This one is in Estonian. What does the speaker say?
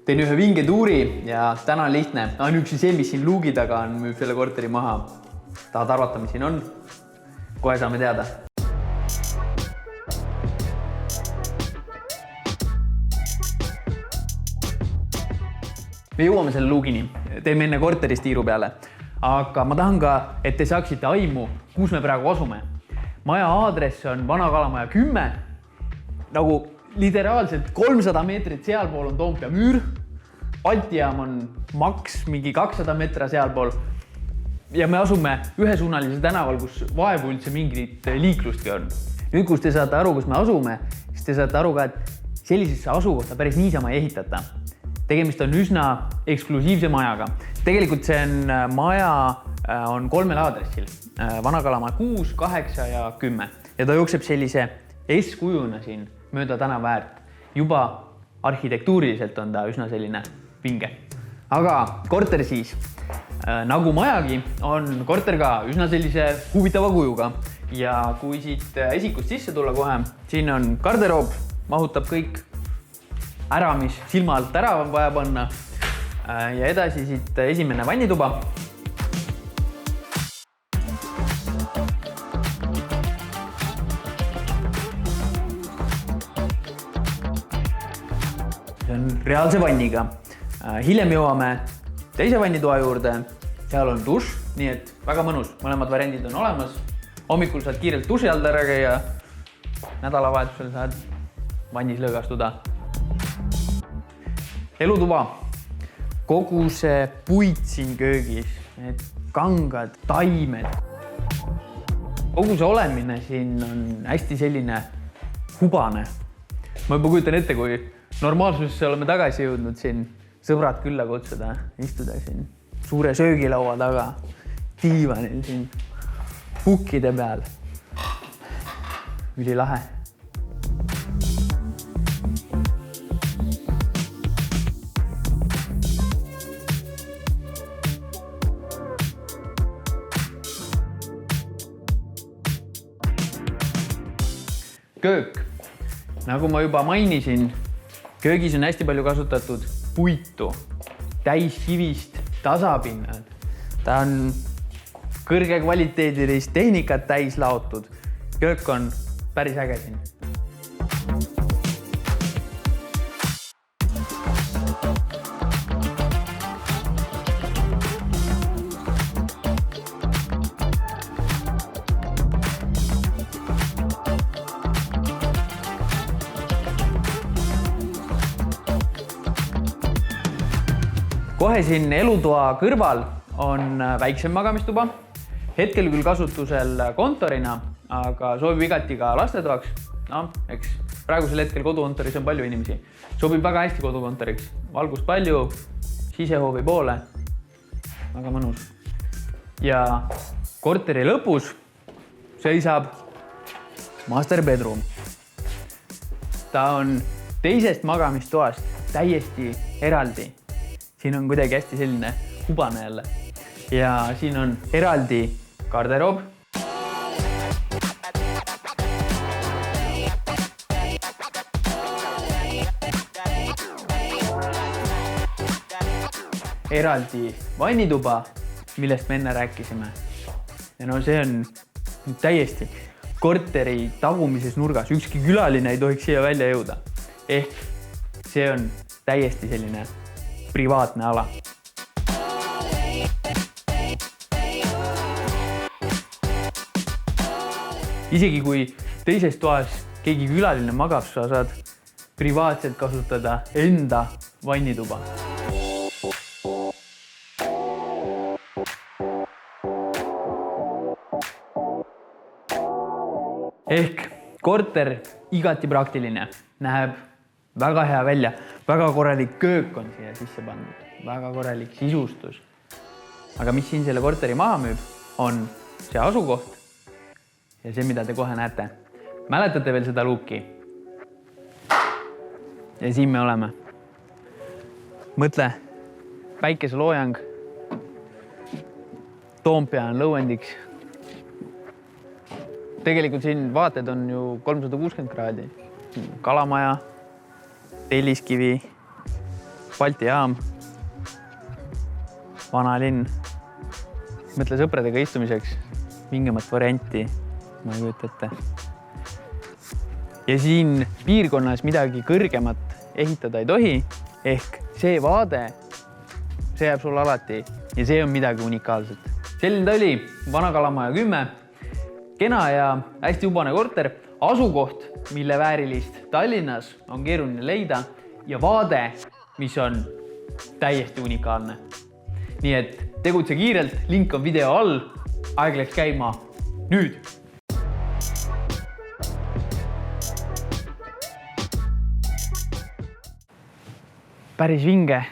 Teen ühe vinge tuuri ja täna on lihtne. Ainuüksi see, mis siin luugi taga on, müüb selle korteri maha. Tahad arvata, mis siin on? Kohe saame teada. Me jõuame selle luugini. Teeme enne korteris tiiru peale. Aga ma tahan ka, et te saaksite aimu, kus me praegu asume. Maja aadress on Vana Kalamaja 10. Nagu literaalselt 300 meetrit sealpool on Toompea müür. Baltijaam on maks mingi 200 metra sealpool. Ja me asume ühesuunalise tänaval, kus vaevu üldse mingit liiklustki on. Nüüd, kus te saate aru, kus me asume, siis te saate aru ka, et sellisesse asukohta päris niisama ei ehitata. Tegemist on üsna eksklusiivse majaga. Tegelikult see maja on 3 aadressil. Vana Kalamaja 6, 8 ja 10. Ja ta jookseb sellise S-kujuna siin mööda tänava äärt. Juba arhitektuuriliselt on ta üsna selline vinge. Aga korter siis, nagu majagi, on korter ka üsna sellise huvitava kujuga. Ja kui siit esikust sisse tulla kohe, siin on garderoob, mahutab kõik ära, mis silma alt ära on vaja panna. Ja edasi siit esimene vannituba. See on reaalse vanniga. Hiljem jõuame teise vannitoa juurde. Seal on duš, nii et väga mõnus. Mõlemad variandid on olemas. Hommikul saad kiirelt duši all ära käia. Nädalavahetusel saad vannis lõõgastuda. Elutuba. Kogu see puit siin köögis, need kangad, taimed. Kogu see olemine siin on hästi selline hubane. Ma juba kujutan ette, kui normaalsusesse oleme tagasi jõudnud siin sõbrad külla kutsuda, istuda siin suure söögilaua taga, diivanil siin pukkide peal. Üli lahe. Köök. Nagu ma juba mainisin, köögis on hästi palju kasutatud puitu, täiskivist, tasapinnad. Ta on kõrge kvaliteedilist tehnikat täis laotud. Köök on päris äge siin. Kohe siin elutoa kõrval on väiksem magamistuba. Hetkel küll kasutusel kontorina, aga sobib igati ka lastetoaks. No, eks praegusel hetkel kodukontoris on palju inimesi. Sobib väga hästi kodukontoriks. Valgust palju, sisehoovi poole. Väga mõnus. Ja korteri lõpus seisab master bedroom. Ta on teisest magamistoast täiesti eraldi. Siin on kuidagi hästi selline hubane jälle. Ja siin on eraldi garderoob. Eraldi vannituba, millest me enne rääkisime. Ja no see on täiesti korteri tagumises nurgas. Ükski külaline ei tohiks siia välja jõuda. Ehk see on täiesti selline privaatne ala. Isegi kui teises toas keegi külaline magab, sa saad privaatselt kasutada enda vannituba. Ehk korter igati praktiline, näeb väga hea välja, väga korralik köök on siia sisse pandud, väga korralik sisustus. Aga mis siin selle korteri maha müüb, on see asukoht ja see, mida te kohe näete. Mäletate veel seda luuki? Ja siin me oleme. Mõtle, päikeseloojang. Toompea on lõuendiks. Tegelikult siin vaated on ju 360 kraadi. Kalamaja, Telliskivi, Balti jaam. Vanalinn. Mõtle sõpradega istumiseks mingemat varianti. Ma ei kujuta ette. Ja siin piirkonnas midagi kõrgemat ehitada ei tohi. Ehk see vaade, see jääb sul alati ja see on midagi unikaalset. Selline ta oli Vana-Kalamaja 10. Kena ja hästi ubane korter. Asukoht, mille väärilist Tallinnas on keeruline leida ja vaade, mis on täiesti unikaalne. Nii et tegutse kiirelt, link on video all. Aeg läks käima nüüd. Päris vinge.